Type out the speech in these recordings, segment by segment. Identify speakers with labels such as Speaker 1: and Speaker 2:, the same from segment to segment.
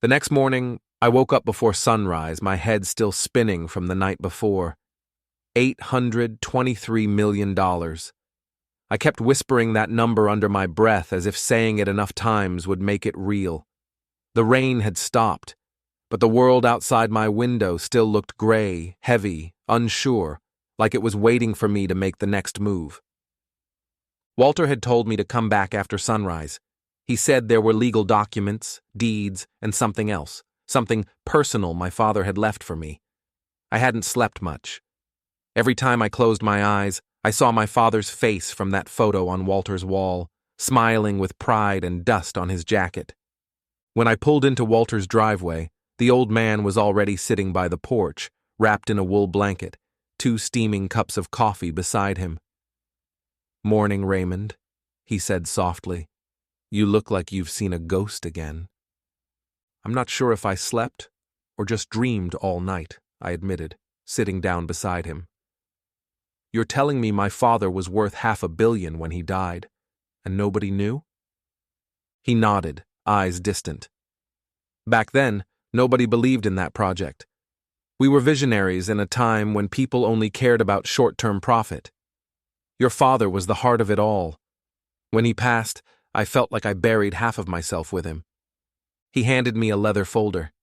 Speaker 1: The next morning, I woke up before sunrise, my head still spinning from the night before. $823 million. I kept whispering that number under my breath as if saying it enough times would make it real. The rain had stopped, but the world outside my window still looked gray, heavy, unsure, like it was waiting for me to make the next move. Walter had told me to come back after sunrise. He said there were legal documents, deeds, and something else, something personal my father had left for me. I hadn't slept much. Every time I closed my eyes, I saw my father's face from that photo on Walter's wall, smiling with pride and dust on his jacket. When I pulled into Walter's driveway, the old man was already sitting by the porch, wrapped in a wool blanket, 2 steaming cups of coffee beside him. "Morning, Raymond," he said softly. "You look like you've seen a ghost again." "I'm not sure if I slept or just dreamed all night," I admitted, sitting down beside him. "You're telling me my father was worth $500 million when he died, and nobody knew?" He nodded, eyes distant. "Back then, nobody believed in that project. We were visionaries in a time when people only cared about short-term profit. Your father was the heart of it all. When he passed, I felt like I buried half of myself with him." He handed me a leather folder.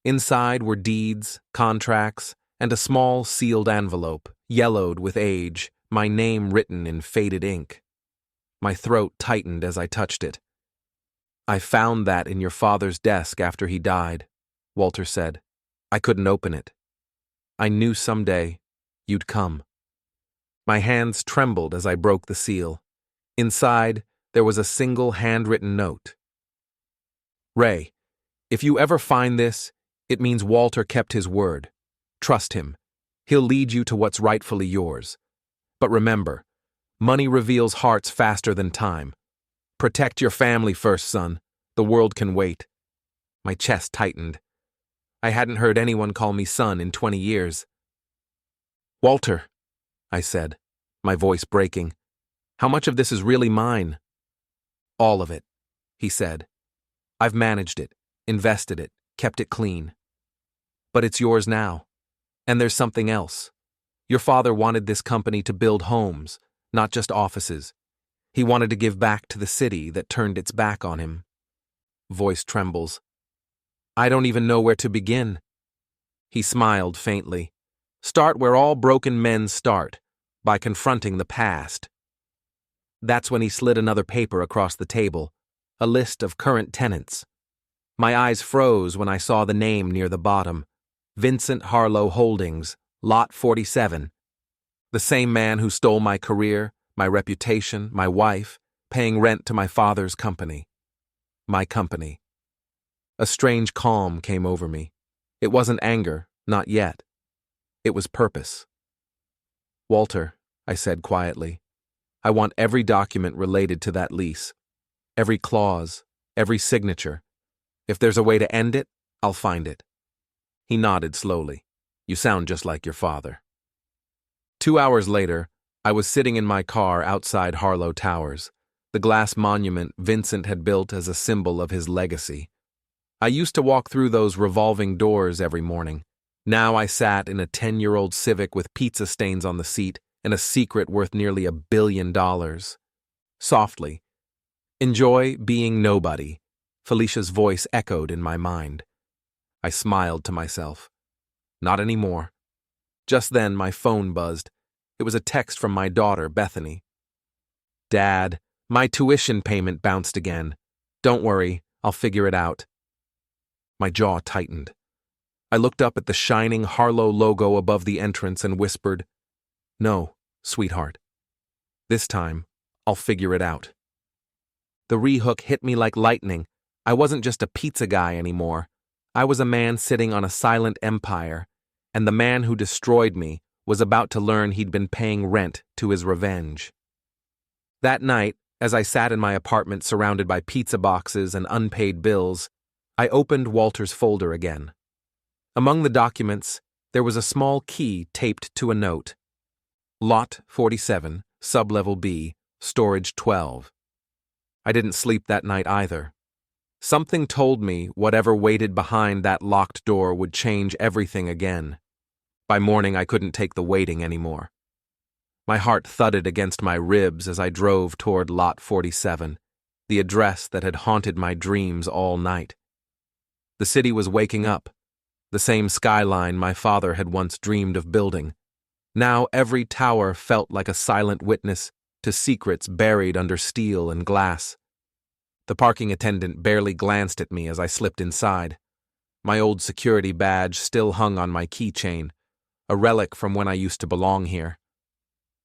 Speaker 1: Inside were deeds, contracts, and a small sealed envelope, yellowed with age, my name written in faded ink. My throat tightened as I touched it. "I found that in your father's desk after he died," Walter said. "I couldn't open it. I knew someday you'd come." My hands trembled as I broke the seal. Inside, there was a single handwritten note. "Ray, if you ever find this, it means Walter kept his word. Trust him. He'll lead you to what's rightfully yours. But remember, money reveals hearts faster than time. Protect your family first, son. The world can wait." My chest tightened. I hadn't heard anyone call me son in 20 years. "Walter," I said, my voice breaking, "how much of this is really mine?" "All of it," he said. "I've managed it, invested it, kept it clean. But it's yours now. And there's something else. Your father wanted this company to build homes, not just offices. He wanted to give back to the city that turned its back on him." Voice trembles. "I don't even know where to begin." He smiled faintly. "Start where all broken men start, by confronting the past." That's when he slid another paper across the table, a list of current tenants. My eyes froze when I saw the name near the bottom. Vincent Harlow Holdings, Lot 47. The same man who stole my career, my reputation, my wife, paying rent to my father's company. My company. A strange calm came over me. It wasn't anger, not yet. It was purpose. "Walter," I said quietly, "I want every document related to that lease. Every clause, every signature. If there's a way to end it, I'll find it." He nodded slowly. "You sound just like your father." 2 hours later, I was sitting in my car outside Harlow Towers, the glass monument Vincent had built as a symbol of his legacy. I used to walk through those revolving doors every morning. Now I sat in a 10-year-old Civic with pizza stains on the seat and a secret worth nearly $1 billion. Softly, "Enjoy being nobody," Felicia's voice echoed in my mind. I smiled to myself. Not anymore. Just then my phone buzzed. It was a text from my daughter, Bethany. "Dad, my tuition payment bounced again. Don't worry, I'll figure it out." My jaw tightened. I looked up at the shining Harlow logo above the entrance and whispered, "No, sweetheart. This time, I'll figure it out." The rehook hit me like lightning. I wasn't just a pizza guy anymore. I was a man sitting on a silent empire, and the man who destroyed me was about to learn he'd been paying rent to his revenge. That night, as I sat in my apartment surrounded by pizza boxes and unpaid bills, I opened Walter's folder again. Among the documents, there was a small key taped to a note. Lot 47, Sublevel B, Storage 12. I didn't sleep that night either. Something told me whatever waited behind that locked door would change everything again. By morning, I couldn't take the waiting anymore. My heart thudded against my ribs as I drove toward Lot 47, the address that had haunted my dreams all night. The city was waking up, the same skyline my father had once dreamed of building. Now every tower felt like a silent witness to secrets buried under steel and glass. The parking attendant barely glanced at me as I slipped inside. My old security badge still hung on my keychain, a relic from when I used to belong here.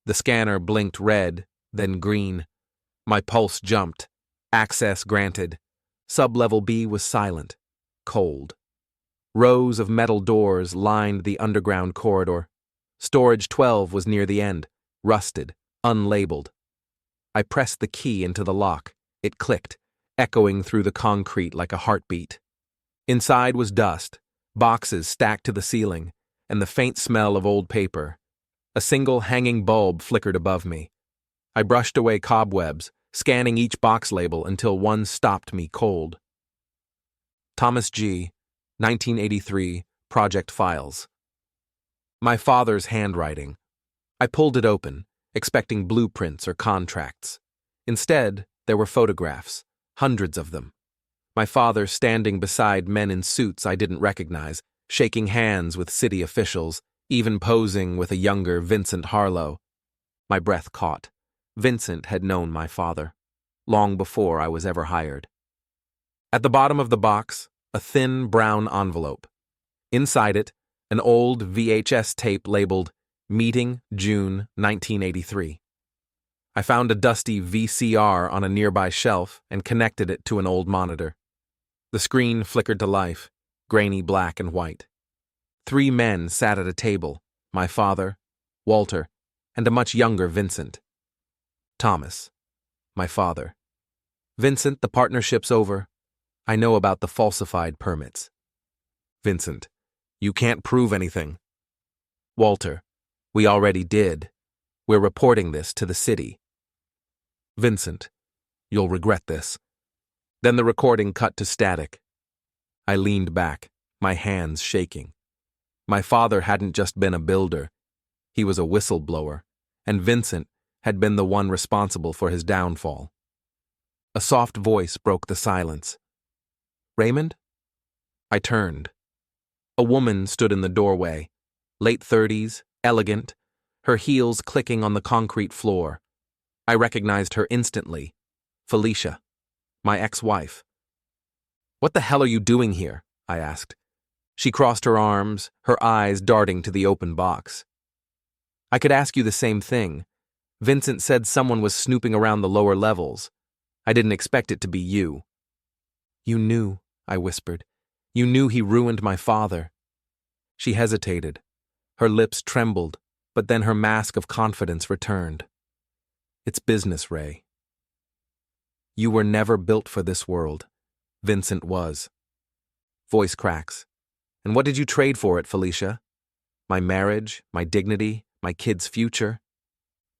Speaker 1: The scanner blinked red, then green. My pulse jumped. Access granted. Sub-level B was silent, cold. Rows of metal doors lined the underground corridor. Storage 12 was near the end, rusted, unlabeled. I pressed the key into the lock. It clicked, echoing through the concrete like a heartbeat. Inside was dust, boxes stacked to the ceiling, and the faint smell of old paper. A single hanging bulb flickered above me. I brushed away cobwebs, scanning each box label until one stopped me cold. Thomas G., 1983, Project Files. My father's handwriting. I pulled it open, expecting blueprints or contracts. Instead, there were photographs. Hundreds of them. My father standing beside men in suits I didn't recognize, shaking hands with city officials, even posing with a younger Vincent Harlow. My breath caught. Vincent had known my father, long before I was ever hired. At the bottom of the box, a thin brown envelope. Inside it, an old VHS tape labeled Meeting, June 1983. I found a dusty VCR on a nearby shelf and connected it to an old monitor. The screen flickered to life, grainy black and white. 3 men sat at a table, my father, Walter, and a much younger Vincent. Thomas, my father. Vincent, the partnership's over. I know about the falsified permits. Vincent, you can't prove anything. Walter, we already did. We're reporting this to the city. Vincent, you'll regret this. Then the recording cut to static. I leaned back, my hands shaking. My father hadn't just been a builder. He was a whistleblower, and Vincent had been the one responsible for his downfall. A soft voice broke the silence. Raymond? I turned. A woman stood in the doorway, late 30s, elegant, her heels clicking on the concrete floor. I recognized her instantly. Felicia, my ex-wife. What the hell are you doing here? I asked. She crossed her arms, her eyes darting to the open box. I could ask you the same thing. Vincent said someone was snooping around the lower levels. I didn't expect it to be you. You knew, I whispered. You knew he ruined my father. She hesitated. Her lips trembled, but then her mask of confidence returned. It's business, Ray. You were never built for this world. Vincent was. Voice cracks. And what did you trade for it, Felicia? My marriage, my dignity, my kid's future?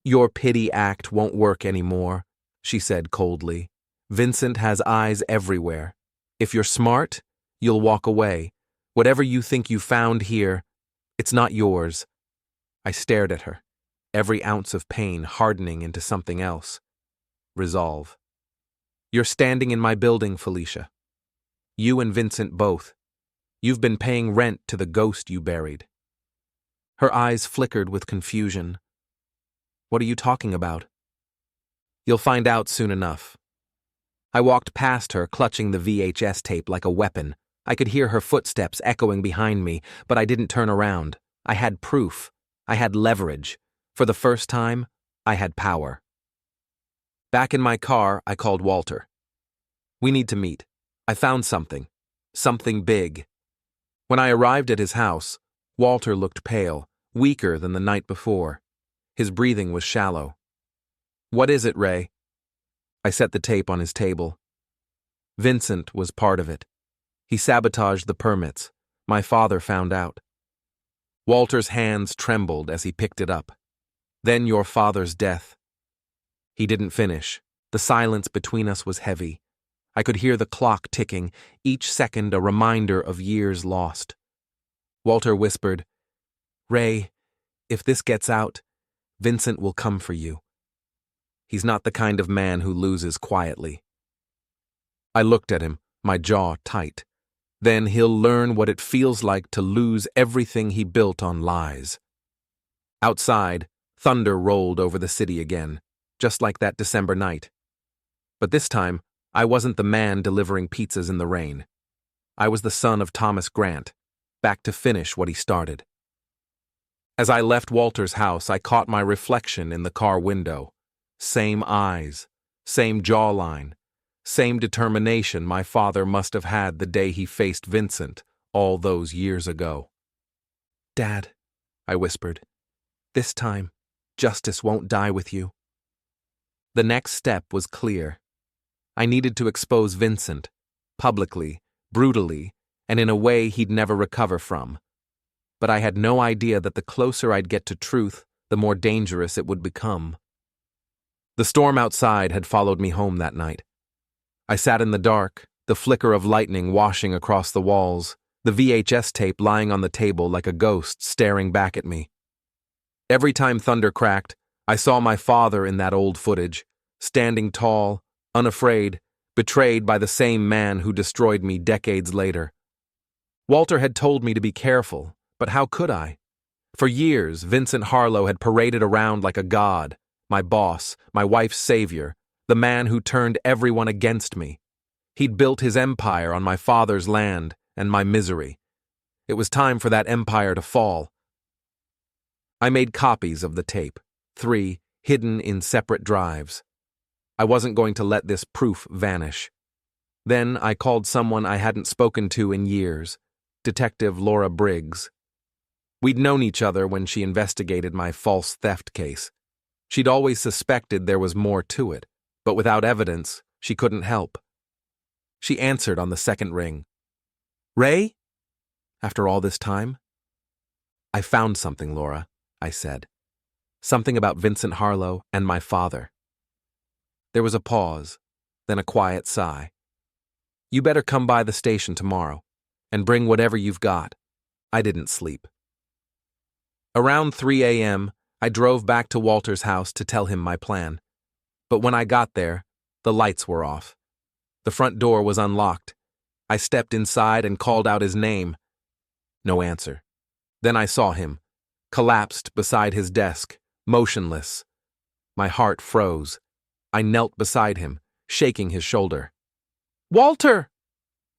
Speaker 1: Your pity act won't work anymore, she said coldly. Vincent has eyes everywhere. If you're smart, you'll walk away. Whatever you think you found here, it's not yours. I stared at her, every ounce of pain hardening into something else. Resolve. You're standing in my building, Felicia. You and Vincent both. You've been paying rent to the ghost you buried. Her eyes flickered with confusion. What are you talking about? You'll find out soon enough. I walked past her, clutching the VHS tape like a weapon. I could hear her footsteps echoing behind me, but I didn't turn around. I had proof. I had leverage. For the first time, I had power. Back in my car, I called Walter. We need to meet. I found something. Something big. When I arrived at his house, Walter looked pale, weaker than the night before. His breathing was shallow. What is it, Ray? I set the tape on his table. Vincent was part of it. He sabotaged the permits. My father found out. Walter's hands trembled as he picked it up. Then your father's death. He didn't finish. The silence between us was heavy. I could hear the clock ticking, each second a reminder of years lost. Walter whispered, "Ray, if this gets out, Vincent will come for you. He's not the kind of man who loses quietly." I looked at him, my jaw tight. Then he'll learn what it feels like to lose everything he built on lies. Outside, thunder rolled over the city again, just like that December night. But this time, I wasn't the man delivering pizzas in the rain. I was the son of Thomas Grant, back to finish what he started. As I left Walter's house, I caught my reflection in the car window. Same eyes, same jawline, same determination my father must have had the day he faced Vincent all those years ago. "Dad," I whispered, "this time, justice won't die with you." The next step was clear. I needed to expose Vincent, publicly, brutally, and in a way he'd never recover from. But I had no idea that the closer I'd get to truth, the more dangerous it would become. The storm outside had followed me home that night. I sat in the dark, the flicker of lightning washing across the walls, the VHS tape lying on the table like a ghost staring back at me. Every time thunder cracked, I saw my father in that old footage, standing tall, unafraid, betrayed by the same man who destroyed me decades later. Walter had told me to be careful, but how could I? For years, Vincent Harlow had paraded around like a god, my boss, my wife's savior, the man who turned everyone against me. He'd built his empire on my father's land and my misery. It was time for that empire to fall. I made copies of the tape, 3, hidden in separate drives. I wasn't going to let this proof vanish. Then I called someone I hadn't spoken to in years, Detective Laura Briggs. We'd known each other when she investigated my false theft case. She'd always suspected there was more to it, but without evidence, she couldn't help. She answered on the second ring. "Ray? After all this time?" "I found something, Laura," I said. "Something about Vincent Harlow and my father." There was a pause, then a quiet sigh. "You better come by the station tomorrow, and bring whatever you've got." I didn't sleep. Around 3 a.m., I drove back to Walter's house to tell him my plan. But when I got there, the lights were off. The front door was unlocked. I stepped inside and called out his name. No answer. Then I saw him, collapsed beside his desk, motionless. My heart froze. I knelt beside him, shaking his shoulder. "Walter!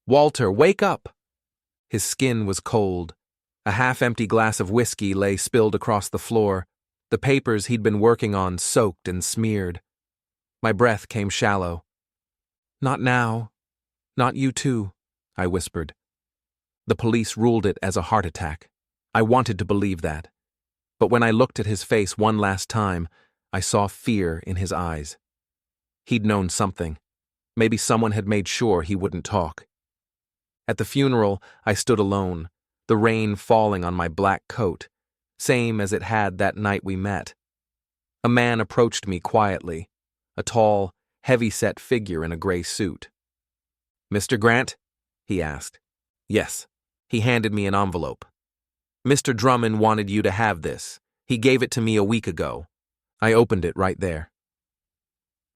Speaker 1: Walter, wake up!" His skin was cold. A half-empty glass of whiskey lay spilled across the floor, the papers he'd been working on soaked and smeared. My breath came shallow. "Not now. Not you too," I whispered. The police ruled it as a heart attack. I wanted to believe that. But when I looked at his face one last time, I saw fear in his eyes. He'd known something. Maybe someone had made sure he wouldn't talk. At the funeral, I stood alone, the rain falling on my black coat, same as it had that night we met. A man approached me quietly, a tall, heavy-set figure in a gray suit. "Mr. Grant?" he asked. "Yes." He handed me an envelope. "Mr. Drummond wanted you to have this. He gave it to me a week ago." I opened it right there.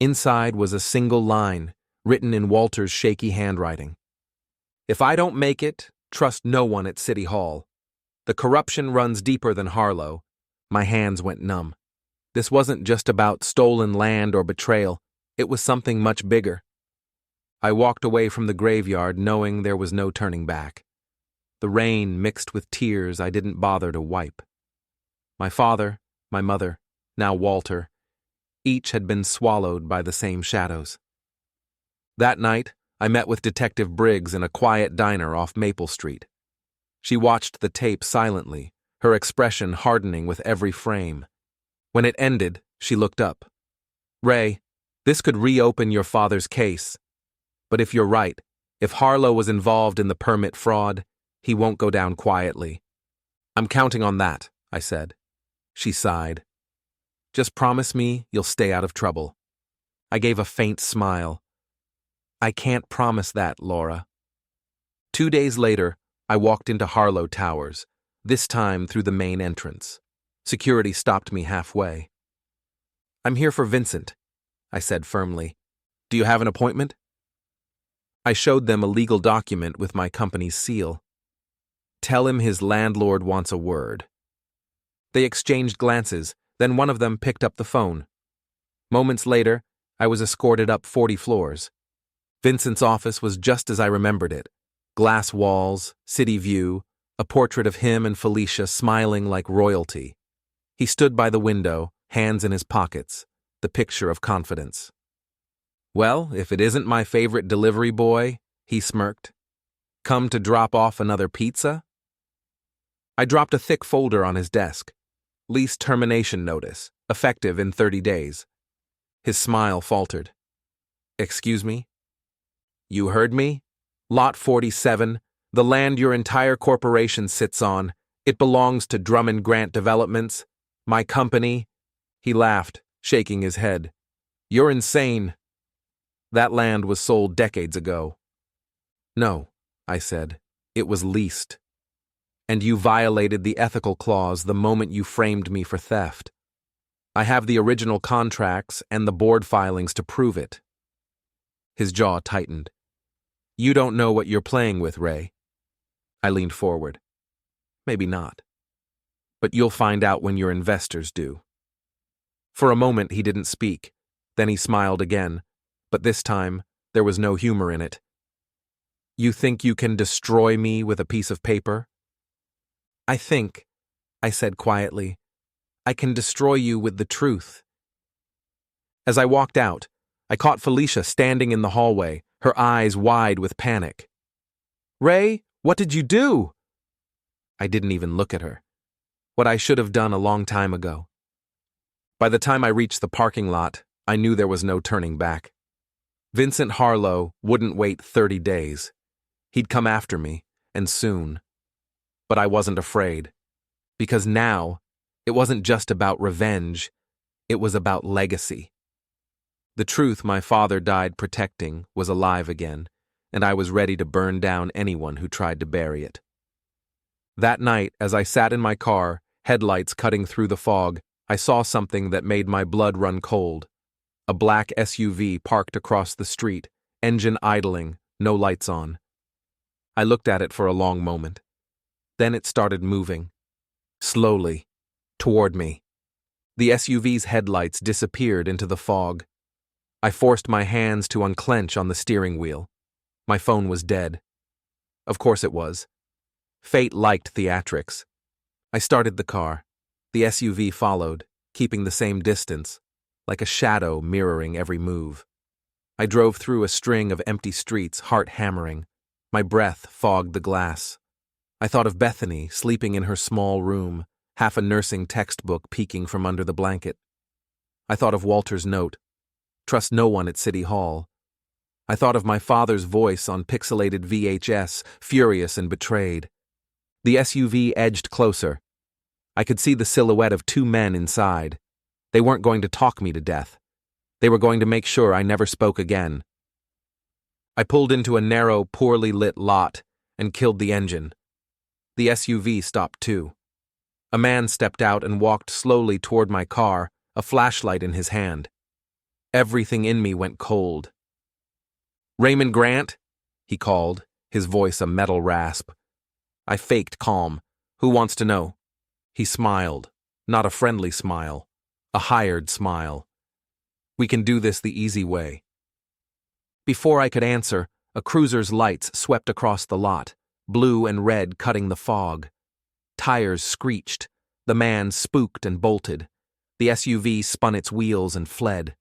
Speaker 1: Inside was a single line, written in Walter's shaky handwriting. "If I don't make it, trust no one at City Hall. The corruption runs deeper than Harlow." My hands went numb. This wasn't just about stolen land or betrayal. It was something much bigger. I walked away from the graveyard knowing there was no turning back. The rain mixed with tears I didn't bother to wipe. My father, my mother, now Walter, each had been swallowed by the same shadows. That night, I met with Detective Briggs in a quiet diner off Maple Street. She watched the tape silently, her expression hardening with every frame. When it ended, she looked up. "Ray, this could reopen your father's case. But if you're right, if Harlow was involved in the permit fraud, he won't go down quietly." "I'm counting on that," I said. She sighed. "Just promise me you'll stay out of trouble." I gave a faint smile. I can't promise that, Laura. 2 days later, I walked into Harlow Towers, this time through the main entrance. Security stopped me halfway. I'm here for Vincent, I said firmly. Do you have an appointment? I showed them a legal document with my company's seal. Tell him his landlord wants a word. They exchanged glances, then one of them picked up the phone. Moments later, I was escorted up 40 floors. Vincent's office was just as I remembered it. Glass walls, city view, a portrait of him and Felicia smiling like royalty. He stood by the window, hands in his pockets, the picture of confidence. Well, if it isn't my favorite delivery boy, he smirked. Come to drop off another pizza? I dropped a thick folder on his desk. Lease termination notice, effective in 30 days. His smile faltered. Excuse me? You heard me? Lot 47, the land your entire corporation sits on. It belongs to Drummond Grant Developments. My company. He laughed, shaking his head. You're insane. That land was sold decades ago. No, I said. It was leased. And you violated the ethical clause the moment you framed me for theft. I have the original contracts and the board filings to prove it. His jaw tightened. You don't know what you're playing with, Ray. I leaned forward. Maybe not. But you'll find out when your investors do. For a moment he didn't speak. Then he smiled again, but this time there was no humor in it. You think you can destroy me with a piece of paper? I think, I said quietly, I can destroy you with the truth. As I walked out, I caught Felicia standing in the hallway, her eyes wide with panic. Ray, what did you do? I didn't even look at her. What I should have done a long time ago. By the time I reached the parking lot, I knew there was no turning back. Vincent Harlow wouldn't wait 30 days. He'd come after me, and soon. But I wasn't afraid. Because now, it wasn't just about revenge, it was about legacy. The truth my father died protecting was alive again, and I was ready to burn down anyone who tried to bury it. That night, as I sat in my car, headlights cutting through the fog, I saw something that made my blood run cold. A black SUV parked across the street, engine idling, no lights on. I looked at it for a long moment. Then it started moving. Slowly. Toward me. The SUV's headlights disappeared into the fog. I forced my hands to unclench on the steering wheel. My phone was dead. Of course it was. Fate liked theatrics. I started the car. The SUV followed, keeping the same distance, like a shadow mirroring every move. I drove through a string of empty streets, heart hammering. My breath fogged the glass. I thought of Bethany sleeping in her small room, half a nursing textbook peeking from under the blanket. I thought of Walter's note, trust no one at City Hall. I thought of my father's voice on pixelated VHS, furious and betrayed. The SUV edged closer. I could see the silhouette of 2 men inside. They weren't going to talk me to death. They were going to make sure I never spoke again. I pulled into a narrow, poorly lit lot and killed the engine. The SUV stopped too. A man stepped out and walked slowly toward my car, a flashlight in his hand. Everything in me went cold. Raymond Grant? He called, his voice a metal rasp. I faked calm. Who wants to know? He smiled, not a friendly smile, a hired smile. We can do this the easy way. Before I could answer, a cruiser's lights swept across the lot, blue and red cutting the fog. Tires screeched. The man spooked and bolted. The SUV spun its wheels and fled.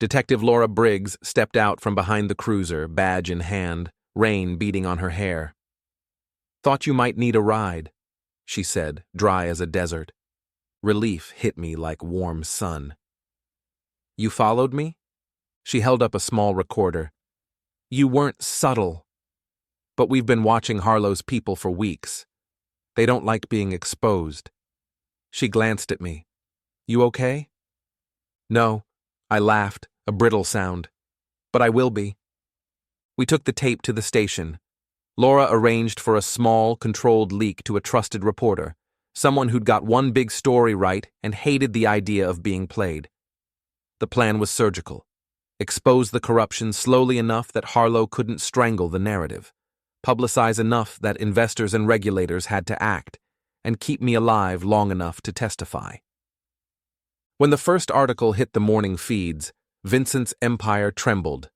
Speaker 1: Detective Laura Briggs stepped out from behind the cruiser, badge in hand, rain beating on her hair. Thought you might need a ride, she said, dry as a desert. Relief hit me like warm sun. You followed me? She held up a small recorder. You weren't subtle. But we've been watching Harlow's people for weeks. They don't like being exposed. She glanced at me. You okay? No, I laughed, a brittle sound. But I will be. We took the tape to the station. Laura arranged for a small, controlled leak to a trusted reporter, someone who'd got one big story right and hated the idea of being played. The plan was surgical. Expose the corruption slowly enough that Harlow couldn't strangle the narrative. Publicize enough that investors and regulators had to act, and keep me alive long enough to testify. When the first article hit the morning feeds, Vincent's empire trembled.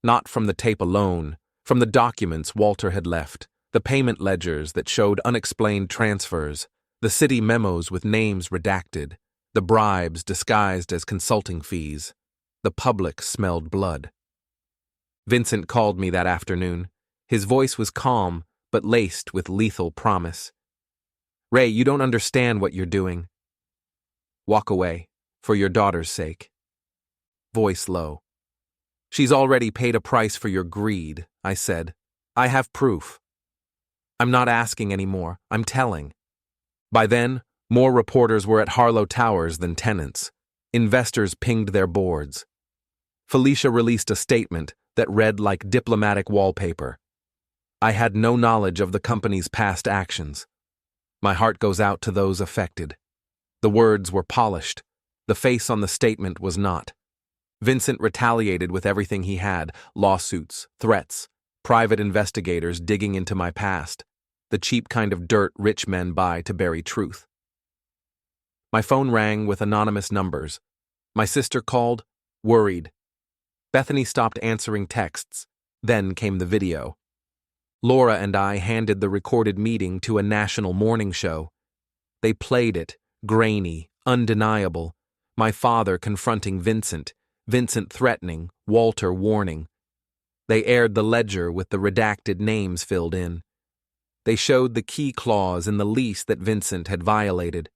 Speaker 1: Not from the tape alone, from the documents Walter had left, the payment ledgers that showed unexplained transfers, the city memos with names redacted, the bribes disguised as consulting fees. The public smelled blood. Vincent called me that afternoon. His voice was calm, but laced with lethal promise. "Ray, you don't understand what you're doing. Walk away, for your daughter's sake." Voice low. "She's already paid a price for your greed," I said. "I have proof. I'm not asking anymore, I'm telling." By then, more reporters were at Harlow Towers than tenants. Investors pinged their boards. Felicia released a statement that read like diplomatic wallpaper. I had no knowledge of the company's past actions. My heart goes out to those affected. The words were polished. The face on the statement was not. Vincent retaliated with everything he had: lawsuits, threats, private investigators digging into my past, the cheap kind of dirt rich men buy to bury truth. My phone rang with anonymous numbers. My sister called, worried. Bethany stopped answering texts. Then came the video. Laura and I handed the recorded meeting to a national morning show. They played it, grainy, undeniable. My father confronting Vincent, Vincent threatening, Walter warning. They aired the ledger with the redacted names filled in. They showed the key clause in the lease that Vincent had violated.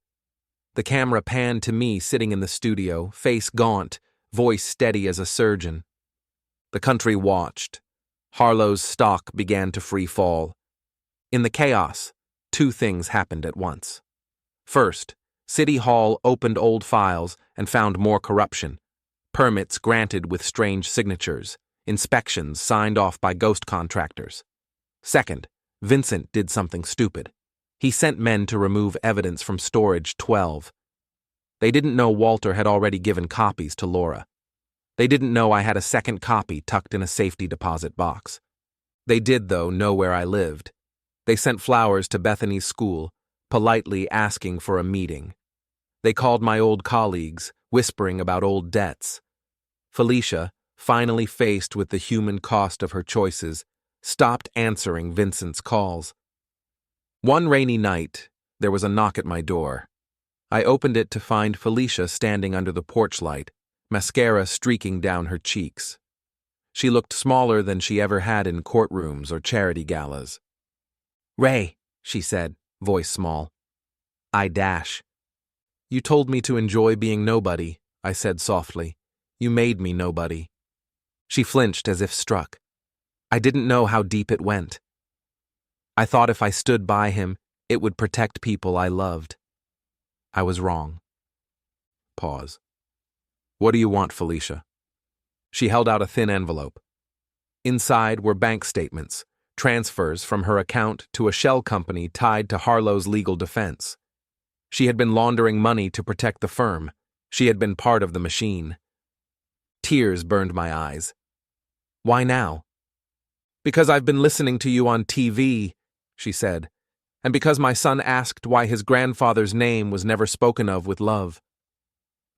Speaker 1: The camera panned to me sitting in the studio, face gaunt, voice steady as a surgeon. The country watched. Harlow's stock began to free fall. In the chaos, two things happened at once. First, City Hall opened old files and found more corruption. Permits granted with strange signatures, inspections signed off by ghost contractors. Second, Vincent did something stupid. He sent men to remove evidence from Storage 12. They didn't know Walter had already given copies to Laura. They didn't know I had a second copy tucked in a safety deposit box. They did, though, know where I lived. They sent flowers to Bethany's school, politely asking for a meeting. They called my old colleagues, whispering about old debts. Felicia, finally faced with the human cost of her choices, stopped answering Vincent's calls. One rainy night, there was a knock at my door. I opened it to find Felicia standing under the porch light, mascara streaking down her cheeks. She looked smaller than she ever had in courtrooms or charity galas. "Ray," she said, voice small. I dash. "You told me to enjoy being nobody," I said softly. "You made me nobody." She flinched as if struck. I didn't know how deep it went. I thought if I stood by him, it would protect people I loved. I was wrong. Pause. "What do you want, Felicia?" She held out a thin envelope. Inside were bank statements, transfers from her account to a shell company tied to Harlow's legal defense. She had been laundering money to protect the firm. She had been part of the machine. Tears burned my eyes. "Why now?" "Because I've been listening to you on TV," she said, "and because my son asked why his grandfather's name was never spoken of with love.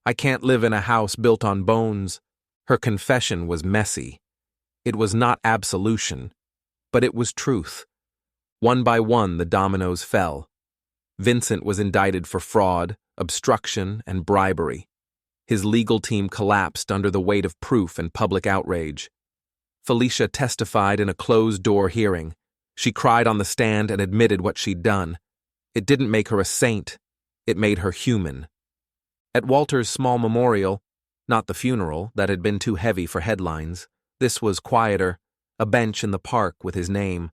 Speaker 1: I can't live in a house built on bones." Her confession was messy. It was not absolution, but it was truth. One by one, the dominoes fell. Vincent was indicted for fraud, obstruction, and bribery. His legal team collapsed under the weight of proof and public outrage. Felicia testified in a closed-door hearing. She cried on the stand and admitted what she'd done. It didn't make her a saint. It made her human. At Walter's small memorial, not the funeral that had been too heavy for headlines, this was quieter, a bench in the park with his name.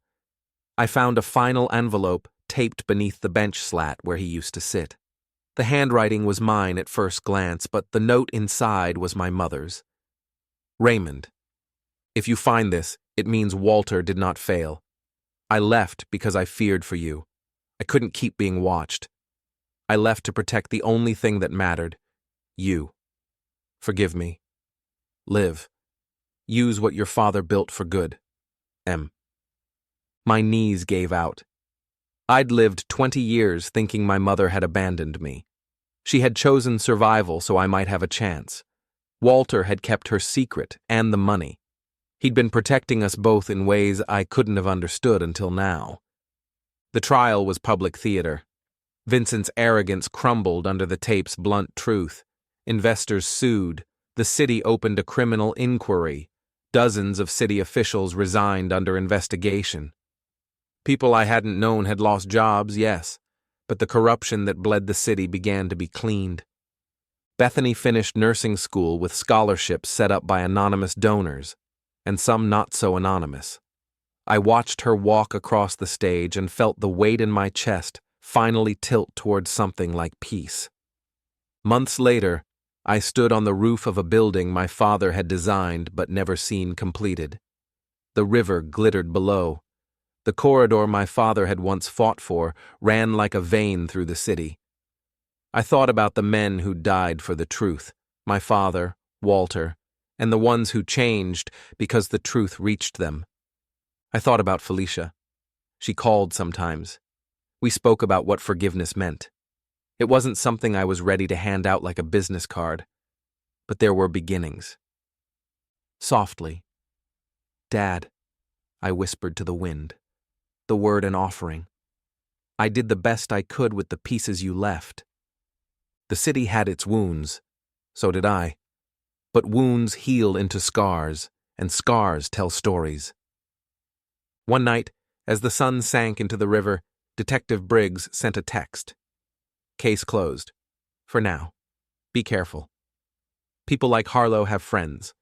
Speaker 1: I found a final envelope taped beneath the bench slat where he used to sit. The handwriting was mine at first glance, but the note inside was my mother's. "Raymond, if you find this, It means Walter did not fail. I left because I feared for you. I couldn't keep being watched. I left to protect the only thing that mattered, you. Forgive me. Live. Use what your father built for good. M. My knees gave out. I'd lived 20 years thinking my mother had abandoned me. She had chosen survival so I might have a chance. Walter had kept her secret and the money. He'd been protecting us both in ways I couldn't have understood until now. The trial was public theater. Vincent's arrogance crumbled under the tape's blunt truth. Investors sued. The city opened a criminal inquiry. Dozens of city officials resigned under investigation. People I hadn't known had lost jobs, yes, but the corruption that bled the city began to be cleaned. Bethany finished nursing school with scholarships set up by anonymous donors, and some not so anonymous. I watched her walk across the stage and felt the weight in my chest finally tilt towards something like peace. Months later, I stood on the roof of a building my father had designed but never seen completed. The river glittered below. The corridor my father had once fought for ran like a vein through the city. I thought about the men who died for the truth, my father, Walter, and the ones who changed because the truth reached them. I thought about Felicia. She called sometimes. We spoke about what forgiveness meant. It wasn't something I was ready to hand out like a business card, but there were beginnings. Softly, "Dad," I whispered to the wind. The word an offering. I did the best I could with the pieces you left. The city had its wounds, so did I. But wounds heal into scars, and scars tell stories. One night, as the sun sank into the river, Detective Briggs sent a text. Case closed. For now. Be careful. People like Harlow have friends.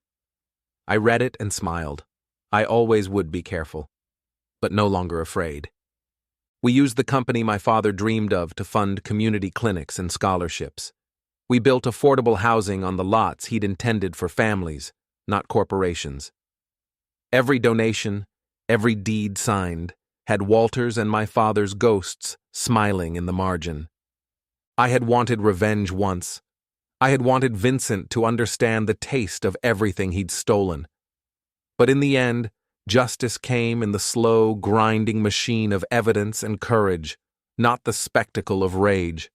Speaker 1: I read it and smiled. I always would be careful, but no longer afraid. We used the company my father dreamed of to fund community clinics and scholarships. We built affordable housing on the lots he'd intended for families, not corporations. Every donation, every deed signed, had Walter's and my father's ghosts smiling in the margin. I had wanted revenge once. I had wanted Vincent to understand the taste of everything he'd stolen. But in the end, justice came in the slow, grinding machine of evidence and courage, not the spectacle of rage.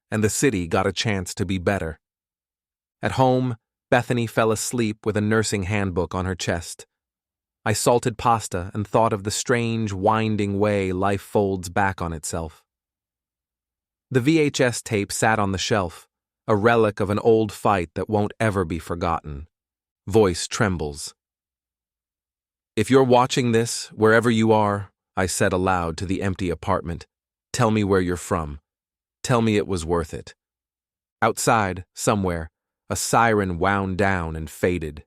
Speaker 1: And the city got a chance to be better. At home, Bethany fell asleep with a nursing handbook on her chest. I salted pasta and thought of the strange, winding way life folds back on itself. The VHS tape sat on the shelf, a relic of an old fight that won't ever be forgotten. Voice trembles. If you're watching this, wherever you are, I said aloud to the empty apartment, tell me where you're from. Tell me it was worth it. Outside, somewhere, a siren wound down and faded.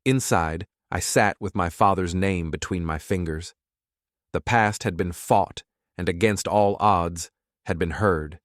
Speaker 1: Inside, I sat with my father's name between my fingers. The past had been fought, and against all odds, had been heard.